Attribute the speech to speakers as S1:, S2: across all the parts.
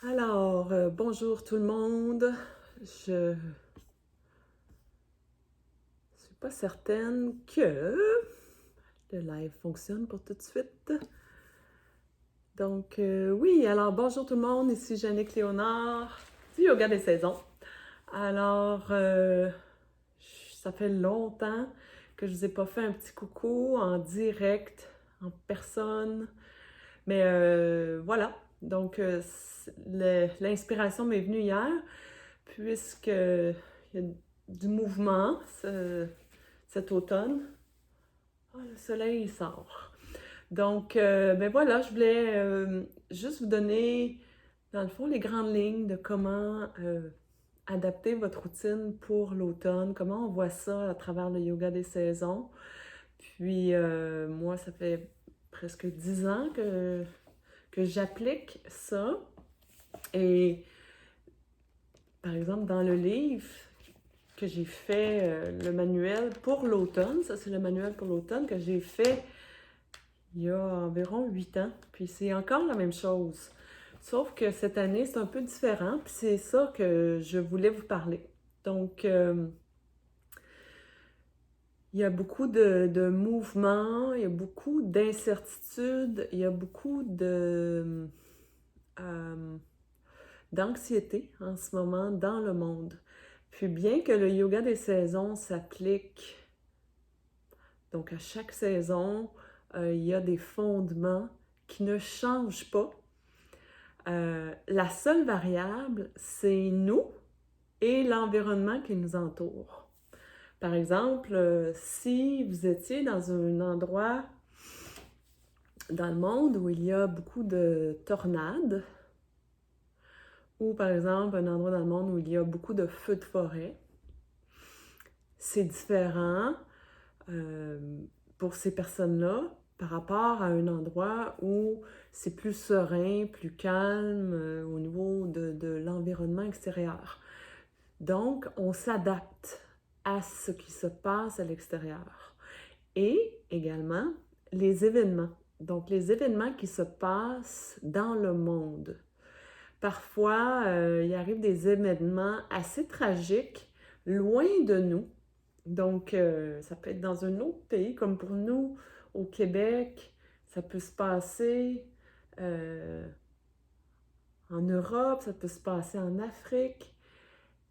S1: Alors, bonjour tout le monde. Je suis pas certaine que le live fonctionne pour tout de suite. Donc, oui, alors bonjour tout le monde, ici Jannick Léonard du Yoga des Saisons. Alors, ça fait longtemps que je vous ai pas fait un petit coucou en direct, en personne. Mais voilà, donc l'inspiration m'est venue hier, puisque il y a du mouvement cet automne. Ah, le soleil il sort. Donc, ben voilà, je voulais juste vous donner, dans le fond, les grandes lignes de comment adapter votre routine pour l'automne, comment on voit ça à travers le yoga des saisons. Puis, moi, ça fait presque 10 ans que j'applique ça. Et par exemple, dans le livre que j'ai fait, le manuel pour l'automne, ça c'est le manuel pour l'automne que j'ai fait il y a environ 8 ans. Puis c'est encore la même chose. Sauf que cette année, c'est un peu différent. Puis c'est ça que je voulais vous parler. Donc, il y a beaucoup de mouvements, il y a beaucoup d'incertitudes, il y a beaucoup euh, d'anxiété en ce moment dans le monde. Puis bien que le yoga des saisons s'applique donc à chaque saison, il y a des fondements qui ne changent pas. La seule variable, c'est nous et l'environnement qui nous entoure. Par exemple, si vous étiez dans un endroit dans le monde où il y a beaucoup de tornades, ou par exemple un endroit dans le monde où il y a beaucoup de feux de forêt, c'est différent pour ces personnes-là par rapport à un endroit où c'est plus serein, plus calme au niveau de l'environnement extérieur. Donc, on s'adapte à ce qui se passe à l'extérieur. Et également, les événements. Donc, les événements qui se passent dans le monde. Parfois, il arrive des événements assez tragiques, loin de nous. Donc, ça peut être dans un autre pays, comme pour nous, au Québec, ça peut se passer euh, en Europe, ça peut se passer en Afrique,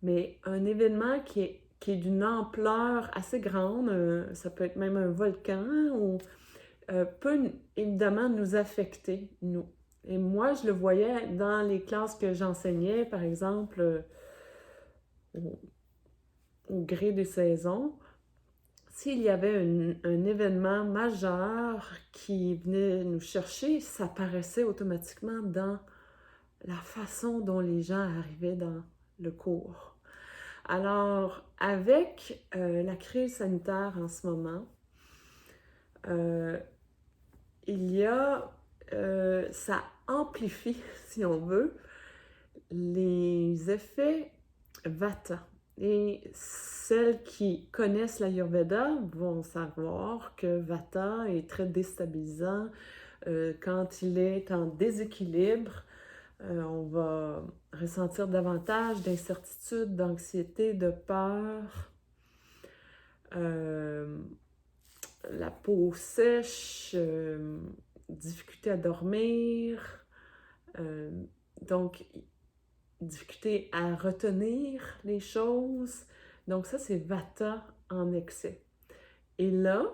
S1: mais un événement qui est d'une ampleur assez grande, ça peut être même un volcan, ou, peut évidemment nous affecter, nous. Et moi, je le voyais dans les classes que j'enseignais, par exemple, au, au gré des saisons. S'il y avait un événement majeur qui venait nous chercher, ça apparaissait automatiquement dans la façon dont les gens arrivaient dans le cours. Alors, avec la crise sanitaire en ce moment, euh, il y a, ça amplifie, si on veut, les effets Vata. Et celles qui connaissent l'Ayurveda vont savoir que Vata est très déstabilisant. Quand il est en déséquilibre, on va ressentir davantage d'incertitude, d'anxiété, de peur, euh, la peau sèche, difficulté à dormir, euh, donc difficulté à retenir les choses. Donc ça, c'est Vata en excès. Et là,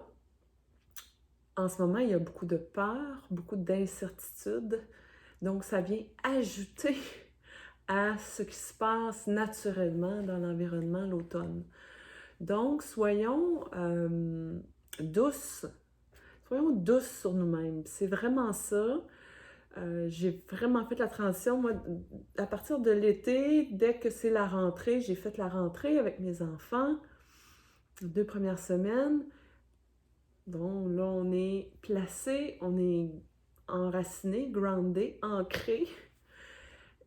S1: en ce moment, il y a beaucoup de peur, beaucoup d'incertitude. Donc ça vient ajouter à ce qui se passe naturellement dans l'environnement l'automne. Donc, douces. Soyons douces sur nous-mêmes. C'est vraiment ça. J'ai vraiment fait la transition. Moi, à partir de l'été, dès que c'est la rentrée, j'ai fait la rentrée avec mes enfants, les 2 premières semaines. Donc là, on est placé, on est enraciné, groundé, ancré.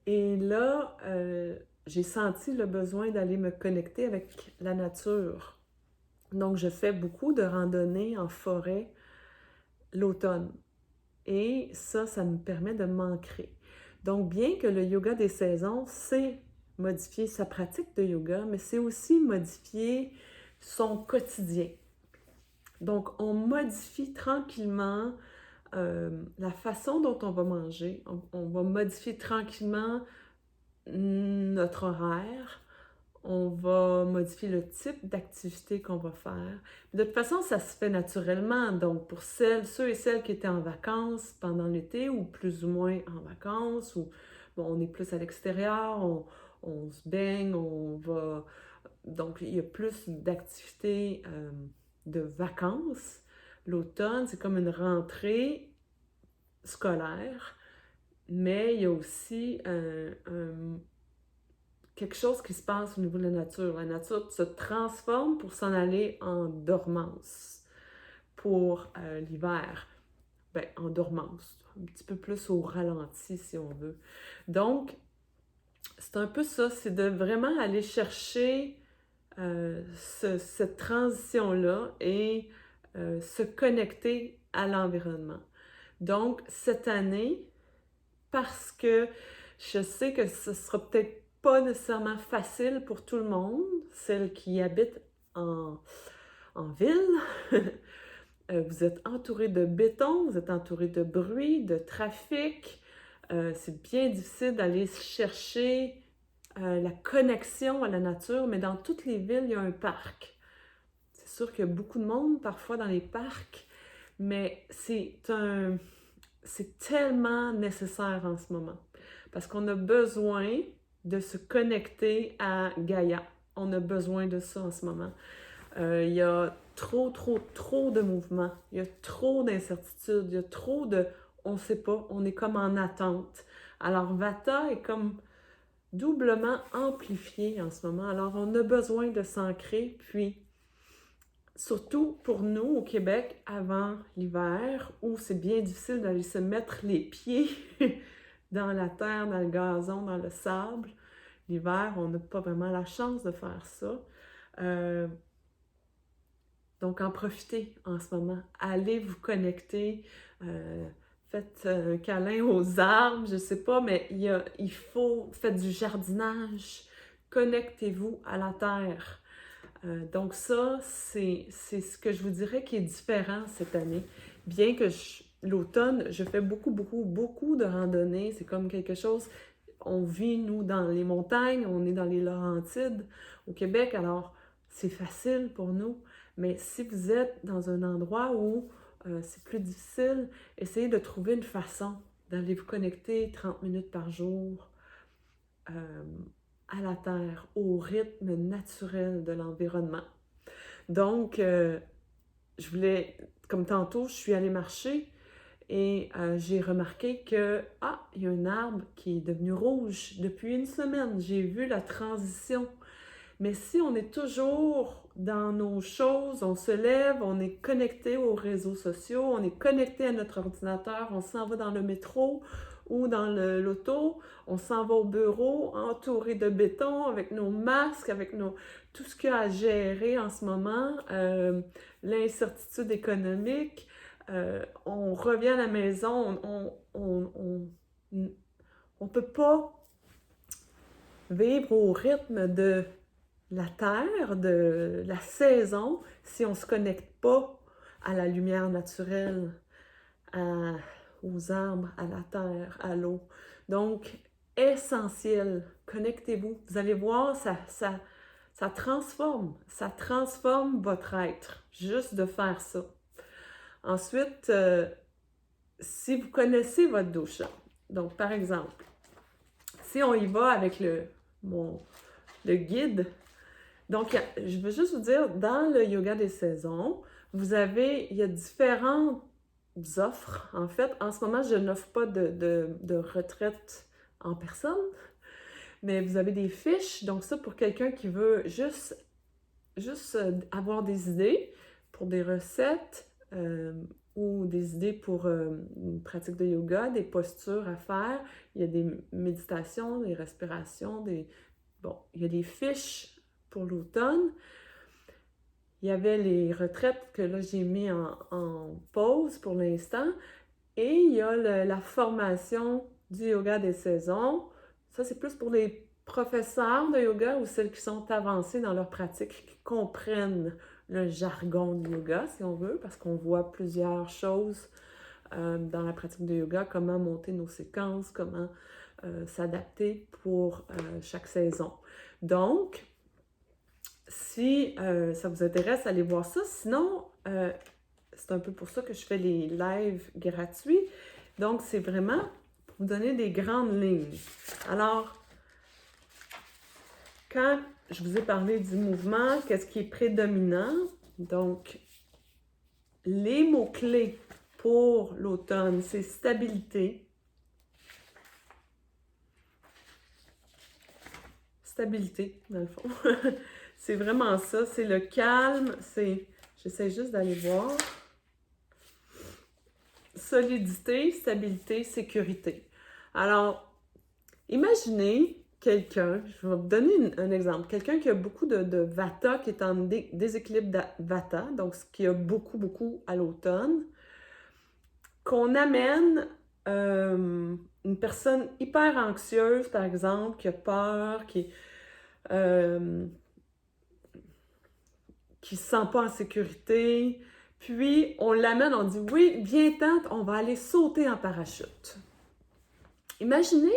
S1: Et là, j'ai senti le besoin d'aller me connecter avec la nature. Donc, je fais beaucoup de randonnées en forêt l'automne. Et ça me permet de m'ancrer. Donc, bien que le yoga des saisons, c'est modifier sa pratique de yoga, mais c'est aussi modifier son quotidien. Donc, on modifie tranquillement la façon dont on va manger. On va modifier tranquillement notre horaire. On va modifier le type d'activité qu'on va faire. De toute façon, ça se fait naturellement. Donc, pour ceux et celles qui étaient en vacances pendant l'été ou plus ou moins en vacances, ou bon, on est plus à l'extérieur, on se baigne, on va... Donc, il y a plus d'activités de vacances. L'automne, c'est comme une rentrée scolaire, mais il y a aussi quelque chose qui se passe au niveau de la nature. La nature se transforme pour s'en aller en dormance pour l'hiver. Ben, en dormance, un petit peu plus au ralenti si on veut. Donc, c'est un peu ça, c'est de vraiment aller chercher cette transition-là et se connecter à l'environnement. Donc, cette année, parce que je sais que ce sera peut-être pas nécessairement facile pour tout le monde, celles qui habitent en ville. Vous êtes entouré de béton, vous êtes entouré de bruit, de trafic. C'est bien difficile d'aller chercher la connexion à la nature, mais dans toutes les villes, il y a un parc. C'est sûr qu'il y a beaucoup de monde parfois dans les parcs, mais c'est tellement nécessaire en ce moment. Parce qu'on a besoin de se connecter à Gaïa. On a besoin de ça en ce moment. Il y a trop de mouvements. Il y a trop d'incertitudes. Il y a trop de... On ne sait pas. On est comme en attente. Alors, Vata est comme doublement amplifié en ce moment. Alors, on a besoin de s'ancrer. Puis, surtout pour nous au Québec, avant l'hiver, où c'est bien difficile d'aller se mettre les pieds dans la terre, dans le gazon, dans le sable. L'hiver, on n'a pas vraiment la chance de faire ça. Donc, en profitez en ce moment. Allez vous connecter. Faites un câlin aux arbres, je ne sais pas, mais il faut... Faites du jardinage. Connectez-vous à la terre. Donc ça, c'est ce que je vous dirais qui est différent cette année. Bien que l'automne, je fais beaucoup de randonnées. C'est comme quelque chose... On vit, nous, dans les montagnes, on est dans les Laurentides au Québec, alors c'est facile pour nous. Mais si vous êtes dans un endroit où c'est plus difficile, essayez de trouver une façon d'aller vous connecter 30 minutes par jour à la terre, au rythme naturel de l'environnement. Donc, je voulais, comme tantôt, je suis allée marcher et j'ai remarqué que, il y a un arbre qui est devenu rouge depuis une semaine. J'ai vu la transition. Mais si on est toujours dans nos choses, on se lève, on est connecté aux réseaux sociaux, on est connecté à notre ordinateur, on s'en va dans le métro ou dans l'auto, on s'en va au bureau entouré de béton avec nos masques, avec tout ce qu'il y a à gérer en ce moment, l'incertitude économique. On revient à la maison, on peut pas vivre au rythme de la terre, de la saison, si on ne se connecte pas à la lumière naturelle, aux arbres, à la terre, à l'eau. Donc, essentiel, connectez-vous. Vous allez voir, ça transforme votre être, juste de faire ça. Ensuite, si vous connaissez votre dosha, donc par exemple, si on y va avec le guide, donc je veux juste vous dire, dans le yoga des saisons, il y a différentes offres. En fait, en ce moment, je n'offre pas de retraite en personne, mais vous avez des fiches, donc ça pour quelqu'un qui veut juste avoir des idées pour des recettes ou des idées pour une pratique de yoga, des postures à faire. Il y a des méditations, des respirations, il y a des fiches pour l'automne. Il y avait les retraites que là j'ai mis en pause pour l'instant. Et il y a la formation du yoga des saisons. Ça, c'est plus pour les professeurs de yoga ou celles qui sont avancées dans leur pratique, qui comprennent le jargon du yoga, si on veut, parce qu'on voit plusieurs choses dans la pratique de yoga, comment monter nos séquences, comment s'adapter pour chaque saison. Donc, si ça vous intéresse, allez voir ça. Sinon, c'est un peu pour ça que je fais les lives gratuits. Donc, c'est vraiment pour vous donner des grandes lignes. Alors, quand je vous ai parlé du mouvement, qu'est-ce qui est prédominant? Donc, les mots-clés pour l'automne, c'est stabilité. Stabilité, dans le fond. C'est vraiment ça, c'est le calme, c'est... J'essaie juste d'aller voir. Solidité, stabilité, sécurité. Alors, imaginez quelqu'un, je vais vous donner un exemple, quelqu'un qui a beaucoup de vata, qui est en déséquilibre de vata, donc ce qui a beaucoup à l'automne, qu'on amène une personne hyper anxieuse, par exemple, qui a peur, qui se sent pas en sécurité, puis on l'amène, on dit « Oui, viens-t'en, on va aller sauter en parachute. » Imaginez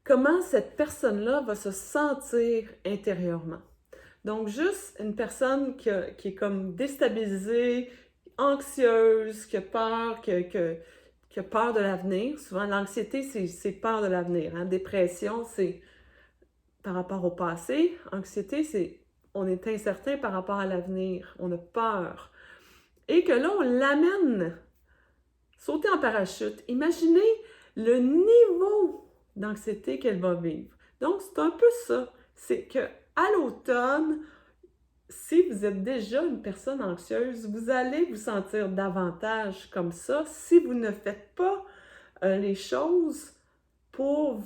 S1: comment cette personne-là va se sentir intérieurement. Donc, juste une personne qui est comme déstabilisée, anxieuse, qui a peur, qui a peur de l'avenir. Souvent, l'anxiété, c'est peur de l'avenir. Hein? Dépression, c'est par rapport au passé. Anxiété, c'est on est incertain par rapport à l'avenir. On a peur. Et que là, on l'amène sauter en parachute. Imaginez le niveau d'anxiété qu'elle va vivre. Donc, c'est un peu ça. C'est que à l'automne, si vous êtes déjà une personne anxieuse, vous allez vous sentir davantage comme ça si vous ne faites pas les choses pour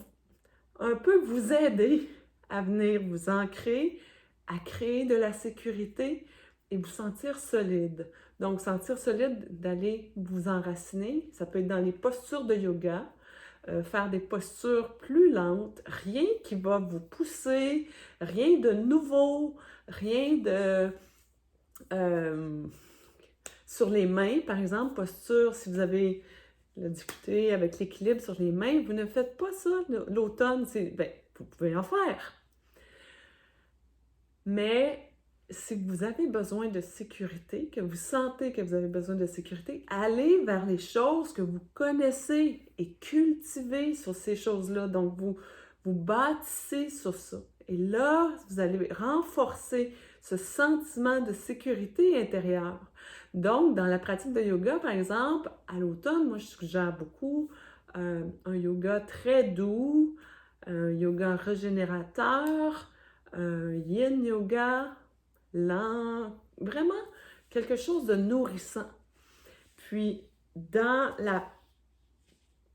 S1: un peu vous aider à venir vous ancrer, à créer de la sécurité et vous sentir solide. Donc, sentir solide, d'aller vous enraciner, ça peut être dans les postures de yoga, faire des postures plus lentes, rien qui va vous pousser, rien de nouveau, rien de... sur les mains, par exemple, posture, si vous avez la difficulté avec l'équilibre sur les mains, vous ne faites pas ça l'automne, vous pouvez en faire. Mais si vous avez besoin de sécurité, que vous sentez que vous avez besoin de sécurité, allez vers les choses que vous connaissez et cultivez sur ces choses-là. Donc, vous bâtissez sur ça. Et là, vous allez renforcer ce sentiment de sécurité intérieure. Donc, dans la pratique de yoga, par exemple, à l'automne, moi, je suggère beaucoup un yoga très doux, un yoga régénérateur, yin yoga, lent, vraiment quelque chose de nourrissant. Puis, dans la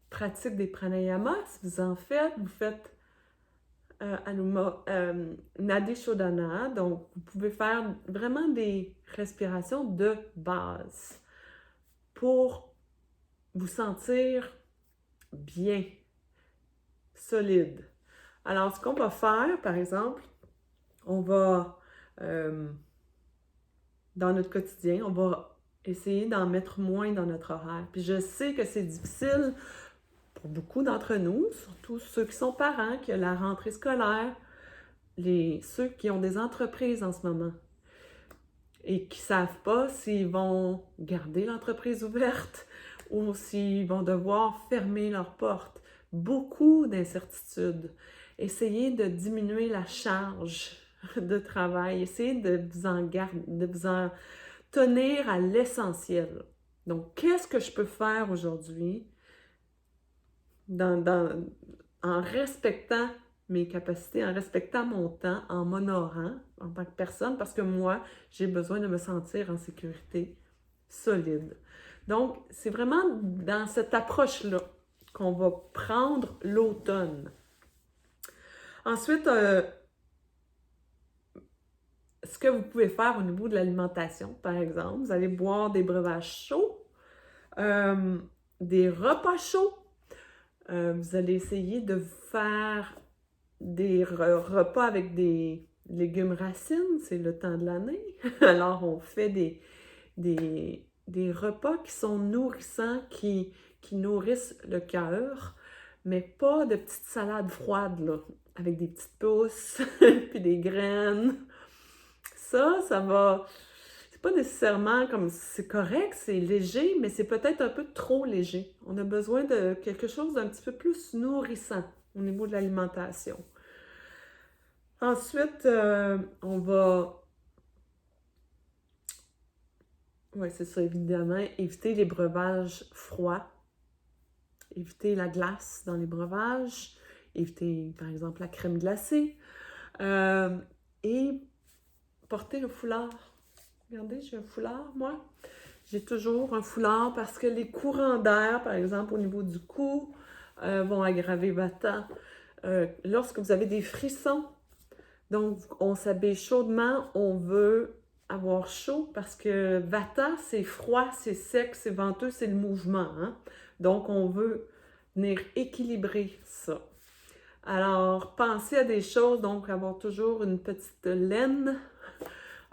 S1: pratique des pranayamas, si vous en faites, vous faites Nadi Shodhana, donc vous pouvez faire vraiment des respirations de base pour vous sentir bien, solide. Alors, ce qu'on va faire, par exemple, on va, dans notre quotidien, on va essayer d'en mettre moins dans notre horaire. Puis je sais que c'est difficile pour beaucoup d'entre nous, surtout ceux qui sont parents, qui ont la rentrée scolaire, ceux qui ont des entreprises en ce moment et qui ne savent pas s'ils vont garder l'entreprise ouverte ou s'ils vont devoir fermer leurs portes. Beaucoup d'incertitudes. Essayez de diminuer la charge de travail. Essayez de vous en tenir à l'essentiel. Donc, qu'est-ce que je peux faire aujourd'hui en respectant mes capacités, en respectant mon temps, en m'honorant en tant que personne, parce que moi, j'ai besoin de me sentir en sécurité, solide. Donc, c'est vraiment dans cette approche-là qu'on va prendre l'automne. Ensuite, ce que vous pouvez faire au niveau de l'alimentation, par exemple, vous allez boire des breuvages chauds, des repas chauds, Vous allez essayer de faire des repas avec des légumes racines, c'est le temps de l'année. Alors, on fait des repas qui sont nourrissants, qui nourrissent le cœur, mais pas de petites salades froides, là, avec des petites pousses, puis des graines. Ça va... C'est pas nécessairement comme... C'est correct, c'est léger, mais c'est peut-être un peu trop léger. On a besoin de quelque chose d'un petit peu plus nourrissant au niveau de l'alimentation. Ensuite, on va... Oui, c'est ça, évidemment, éviter les breuvages froids, éviter la glace dans les breuvages, éviter, par exemple, la crème glacée, et porter le foulard. Regardez, j'ai un foulard, moi. J'ai toujours un foulard parce que les courants d'air, par exemple, au niveau du cou, vont aggraver Vata. Lorsque vous avez des frissons, donc on s'habille chaudement, on veut avoir chaud parce que Vata, c'est froid, c'est sec, c'est venteux, c'est le mouvement. Hein? Donc, on veut venir équilibrer ça. Alors, pensez à des choses, donc avoir toujours une petite laine,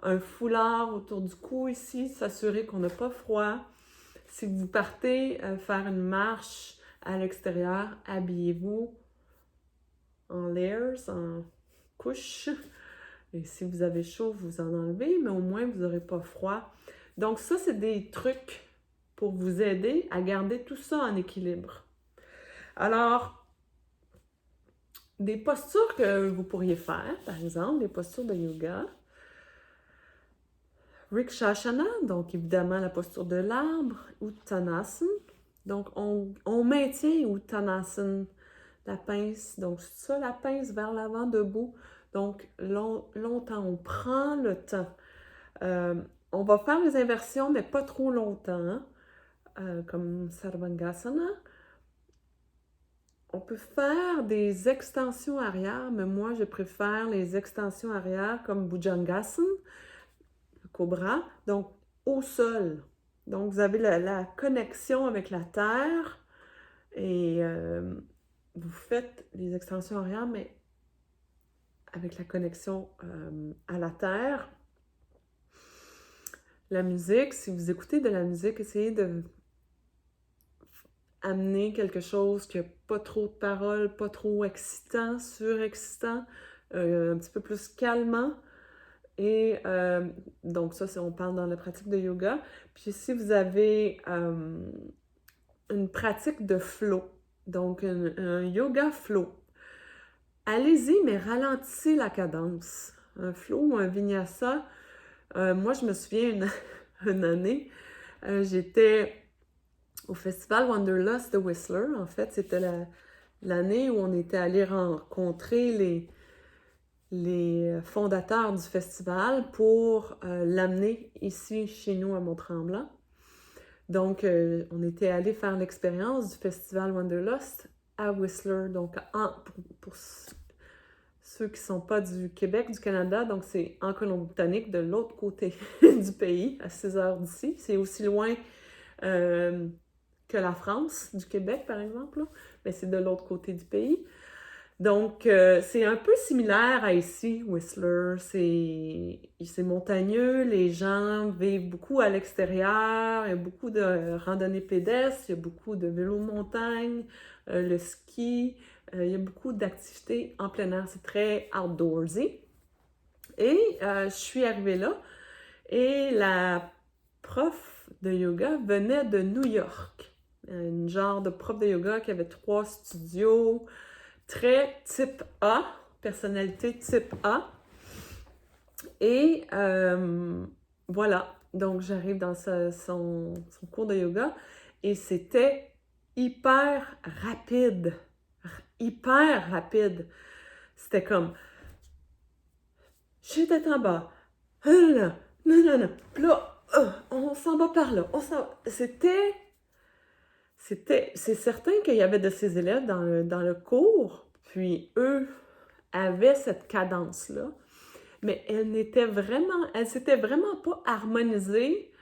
S1: un foulard autour du cou ici, s'assurer qu'on n'a pas froid. Si vous partez faire une marche à l'extérieur, habillez-vous en layers, en couches. Et si vous avez chaud, vous en enlevez, mais au moins vous n'aurez pas froid. Donc ça, c'est des trucs pour vous aider à garder tout ça en équilibre. Alors, des postures que vous pourriez faire, par exemple, des postures de yoga. Vrikshasana, donc évidemment la posture de l'arbre, Uttanasana. Donc on maintient Uttanasana, la pince, donc ça, la pince vers l'avant debout. Donc longtemps, on prend le temps. On va faire les inversions, mais pas trop longtemps, comme Sarvangasana. On peut faire des extensions arrière, mais moi, je préfère les extensions arrière comme Bhujangasana, le cobra, donc au sol. Donc, vous avez la connexion avec la terre et vous faites les extensions arrière, mais avec la connexion à la terre. La musique, si vous écoutez de la musique, essayez de amener quelque chose qui n'a pas trop de paroles, pas trop excitant, surexcitant, un petit peu plus calmant. Et donc ça, on parle dans la pratique de yoga. Puis si vous avez une pratique de flow, donc un yoga flow, allez-y, mais ralentissez la cadence. Un flow ou un vinyasa. Moi, je me souviens une année, j'étais au festival Wanderlust de Whistler. En fait, c'était l'année où on était allé rencontrer les fondateurs du festival pour l'amener ici chez nous à Mont-Tremblant. Donc, on était allé faire l'expérience du festival Wanderlust à Whistler. Donc, pour ceux qui ne sont pas du Québec, du Canada, donc c'est en Colombie-Britannique, de l'autre côté du pays, à 6 heures d'ici. C'est aussi loin que la France, du Québec, par exemple, là. Mais c'est de l'autre côté du pays. Donc, c'est un peu similaire à ici, Whistler. C'est montagneux, les gens vivent beaucoup à l'extérieur, il y a beaucoup de randonnées pédestres, il y a beaucoup de vélo montagne, le ski, il y a beaucoup d'activités en plein air, c'est très outdoorsy. Et je suis arrivée là, et la prof de yoga venait de New York. Une genre de prof de yoga qui avait 3 studios, très type A, personnalité type A. Et voilà, donc j'arrive dans son cours de yoga et c'était hyper rapide. Hyper rapide. C'était comme, je tête en bas. Non, non, non, non. Puis là, on s'en va par là. C'est certain qu'il y avait de ces élèves dans le cours, puis eux avaient cette cadence-là, mais elle s'était vraiment pas harmonisée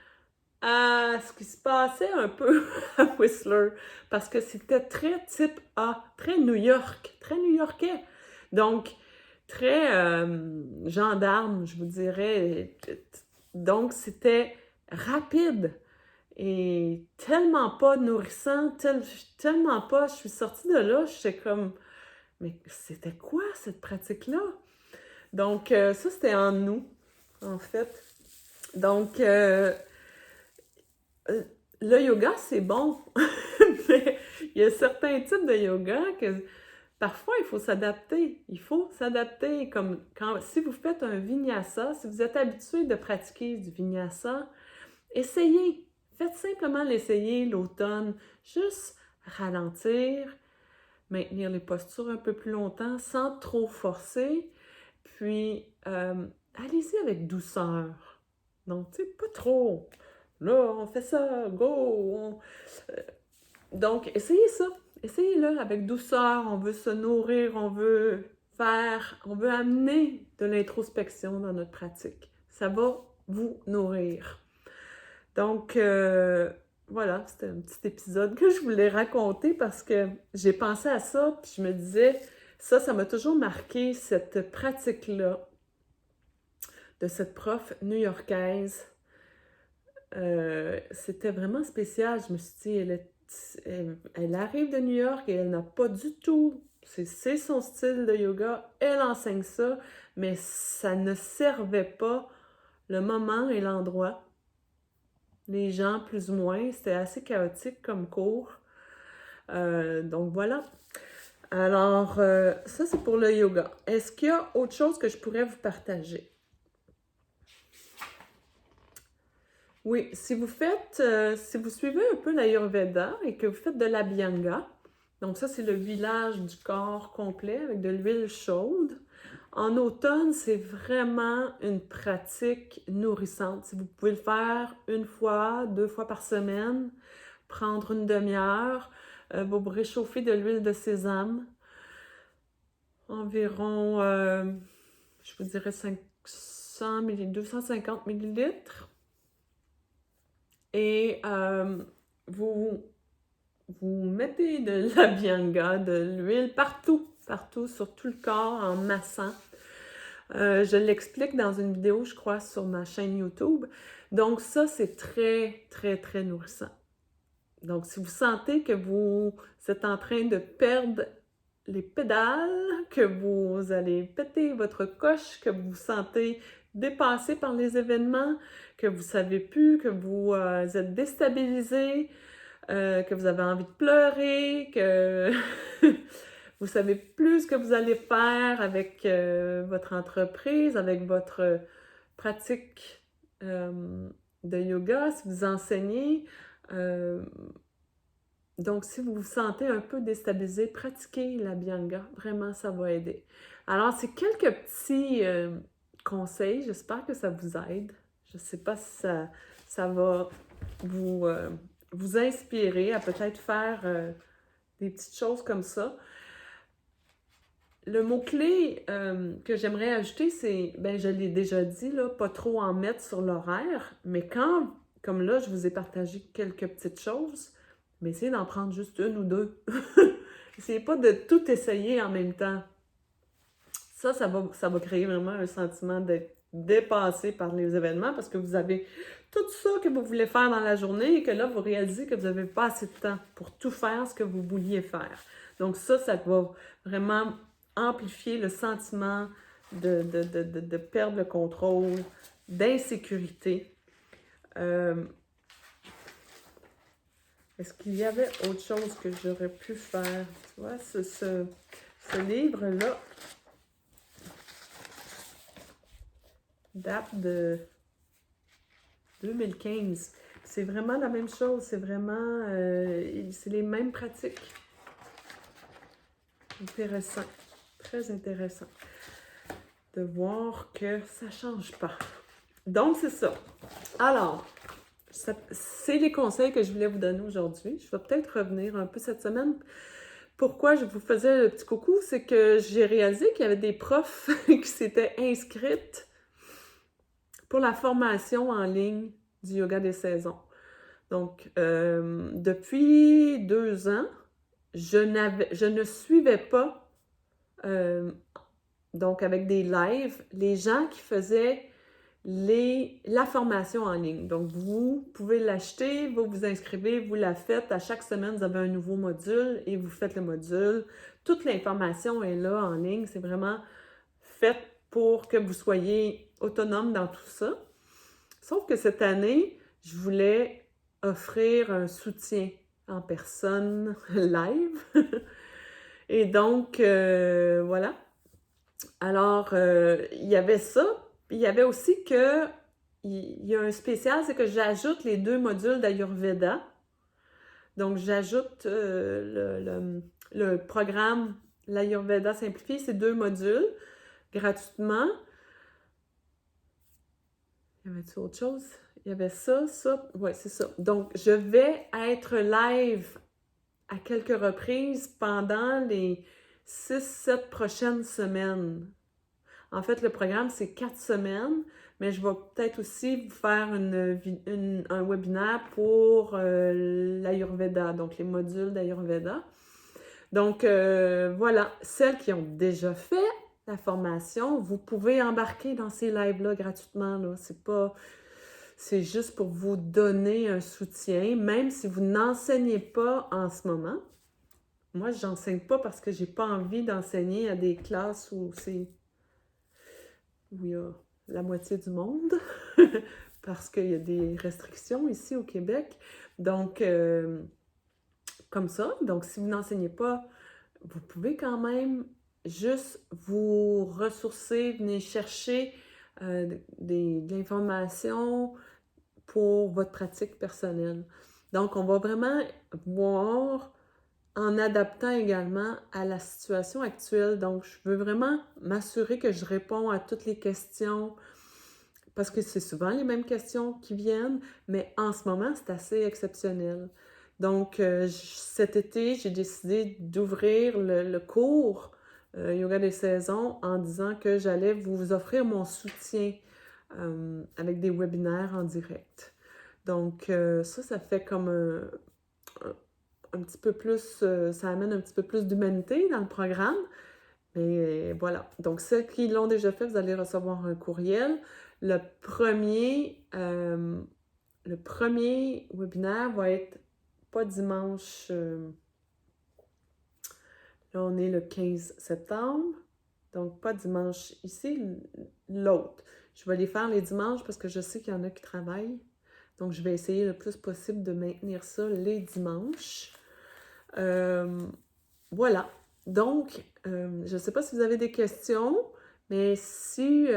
S1: à ce qui se passait un peu à Whistler, parce que c'était très type A, très New York, très new-yorkais. Donc, très gendarme, je vous dirais. Donc, c'était rapide et tellement pas nourrissant, tellement pas. Je suis sortie de là, j'étais comme, mais c'était quoi cette pratique-là? Donc, ça, c'était en nous, en fait. Donc, le yoga, c'est bon, mais il y a certains types de yoga que parfois il faut s'adapter. Il faut s'adapter. Comme si vous faites un vinyasa, si vous êtes habitué de pratiquer du vinyasa, essayez. Faites simplement l'essayer l'automne. Juste ralentir, maintenir les postures un peu plus longtemps sans trop forcer. Puis, allez-y avec douceur. Donc, tu sais, pas trop. Là, on fait ça, go! Donc, essayez ça. Essayez-le avec douceur. On veut se nourrir, on veut amener de l'introspection dans notre pratique. Ça va vous nourrir. Donc, voilà, c'était un petit épisode que je voulais raconter parce que j'ai pensé à ça, puis je me disais, ça m'a toujours marqué, cette pratique-là de cette prof new-yorkaise. C'était vraiment spécial. Je me suis dit, elle arrive de New York et elle n'a pas du tout, c'est son style de yoga, elle enseigne ça, mais ça ne servait pas le moment et l'endroit. Les gens, plus ou moins, c'était assez chaotique comme cours. Donc voilà. Alors, ça c'est pour le yoga. Est-ce qu'il y a autre chose que je pourrais vous partager? Oui, si vous suivez un peu l'Ayurveda et que vous faites de l'Abhyanga, donc ça c'est le village du corps complet avec de l'huile chaude. En automne, c'est vraiment une pratique nourrissante. Si vous pouvez le faire 1 fois, 2 fois par semaine, prendre une demi-heure, vous réchauffer de l'huile de sésame, environ, je vous dirais 250 millilitres. Et vous mettez de l'Abhyanga, de l'huile partout, sur tout le corps en massant. Je l'explique dans une vidéo, je crois, sur ma chaîne YouTube. Donc ça, c'est très, très, très nourrissant. Donc, si vous sentez que vous êtes en train de perdre les pédales, que vous allez péter votre coche, que vous vous sentez dépassé par les événements, que vous ne savez plus, que vous êtes déstabilisé, que vous avez envie de pleurer, que vous savez plus ce que vous allez faire avec votre entreprise, avec votre pratique de yoga, si vous enseignez. Donc, si vous vous sentez un peu déstabilisé, pratiquez l'Abhyanga. Vraiment, ça va aider. Alors, c'est quelques petits conseils. J'espère que ça vous aide. Je ne sais pas si ça va vous inspirer à peut-être faire des petites choses comme ça. Le mot-clé que j'aimerais ajouter, c'est, je l'ai déjà dit, là, pas trop en mettre sur l'horaire, mais quand, comme là, je vous ai partagé quelques petites choses, mais essayez d'en prendre juste 1 ou 2. Essayez pas de tout essayer en même temps. Ça va créer vraiment un sentiment d'être dépassé par les événements parce que vous avez tout ça que vous voulez faire dans la journée et que là, vous réalisez que vous n'avez pas assez de temps pour tout faire ce que vous vouliez faire. Donc ça va vraiment amplifier le sentiment de perdre le contrôle, d'insécurité. Est-ce qu'il y avait autre chose que j'aurais pu faire? Tu vois, ce livre-là date de 2015. C'est vraiment la même chose. C'est vraiment... c'est les mêmes pratiques. Intéressant. Très intéressant de voir que ça ne change pas. Donc, c'est ça. Alors, c'est les conseils que je voulais vous donner aujourd'hui. Je vais peut-être revenir un peu cette semaine. Pourquoi je vous faisais le petit coucou, c'est que j'ai réalisé qu'il y avait des profs qui s'étaient inscrites pour la formation en ligne du yoga des saisons. Donc, depuis 2 ans, je ne suivais pas, donc avec des lives, les gens qui faisaient la formation en ligne. Donc, vous pouvez l'acheter, vous vous inscrivez, vous la faites. À chaque semaine, vous avez un nouveau module et vous faites le module. Toute l'information est là en ligne. C'est vraiment fait pour que vous soyez autonome dans tout ça. Sauf que cette année, je voulais offrir un soutien en personne live. Et donc, voilà. Alors, il y avait ça. Il y avait aussi que, il y a un spécial, c'est que j'ajoute les 2 modules d'Ayurveda. Donc, j'ajoute le programme l'Ayurveda simplifié, ces 2 modules, gratuitement. Y avait-tu autre chose? Il y avait ça. Ouais, c'est ça. Donc, je vais être live à quelques reprises pendant les 6-7 prochaines semaines. En fait, le programme, c'est 4 semaines, mais je vais peut-être aussi vous faire un webinaire pour l'Ayurveda, donc les modules d'Ayurveda. Donc, voilà, celles qui ont déjà fait la formation, vous pouvez embarquer dans ces lives-là gratuitement. Là. C'est juste pour vous donner un soutien, même si vous n'enseignez pas en ce moment. Moi, je n'enseigne pas parce que j'ai pas envie d'enseigner à des classes où il y a la moitié du monde, parce qu'il y a des restrictions ici au Québec. Donc, comme ça. Donc, si vous n'enseignez pas, vous pouvez quand même juste vous ressourcer, venir chercher de l'information pour votre pratique personnelle. Donc, on va vraiment voir en adaptant également à la situation actuelle. Donc, je veux vraiment m'assurer que je réponds à toutes les questions parce que c'est souvent les mêmes questions qui viennent, mais en ce moment, c'est assez exceptionnel. Donc, cet été, j'ai décidé d'ouvrir le cours Yoga des saisons en disant que j'allais vous offrir mon soutien avec des webinaires en direct. Donc, ça fait comme un petit peu plus, ça amène un petit peu plus d'humanité dans le programme. Mais voilà. Donc, ceux qui l'ont déjà fait, vous allez recevoir un courriel. Le premier webinaire va être pas dimanche. Là, on est le 15 septembre. Donc, pas dimanche ici, l'autre. Je vais les faire les dimanches parce que je sais qu'il y en a qui travaillent. Donc, je vais essayer le plus possible de maintenir ça les dimanches. Voilà. Donc, je ne sais pas si vous avez des questions, mais si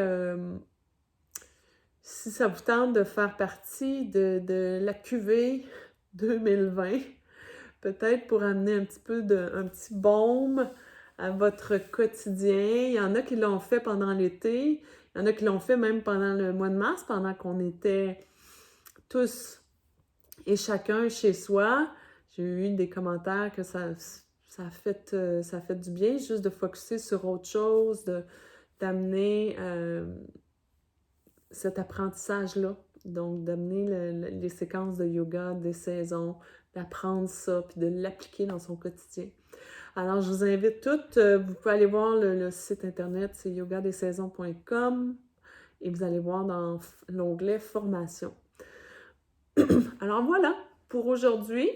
S1: ça vous tente de faire partie de la cuvée 2020, peut-être pour amener un petit baume à votre quotidien. Il y en a qui l'ont fait pendant l'été, il y en a qui l'ont fait même pendant le mois de mars, pendant qu'on était tous et chacun chez soi. J'ai eu des commentaires que ça a fait du bien, juste de focusser sur autre chose, d'amener cet apprentissage-là. Donc, d'amener les séquences de yoga, des saisons, d'apprendre ça, puis de l'appliquer dans son quotidien. Alors, je vous invite toutes, vous pouvez aller voir le site internet, c'est yogadessaisons.com et vous allez voir dans l'onglet « Formation ». Alors voilà, pour aujourd'hui.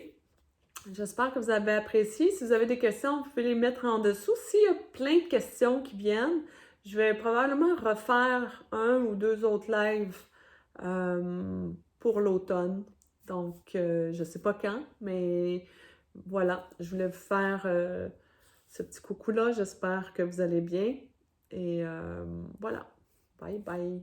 S1: J'espère que vous avez apprécié. Si vous avez des questions, vous pouvez les mettre en dessous. S'il y a plein de questions qui viennent, je vais probablement refaire 1 ou 2 autres lives pour l'automne. Donc, je ne sais pas quand, mais voilà, je voulais vous faire ce petit coucou-là. J'espère que vous allez bien. Et voilà, bye bye.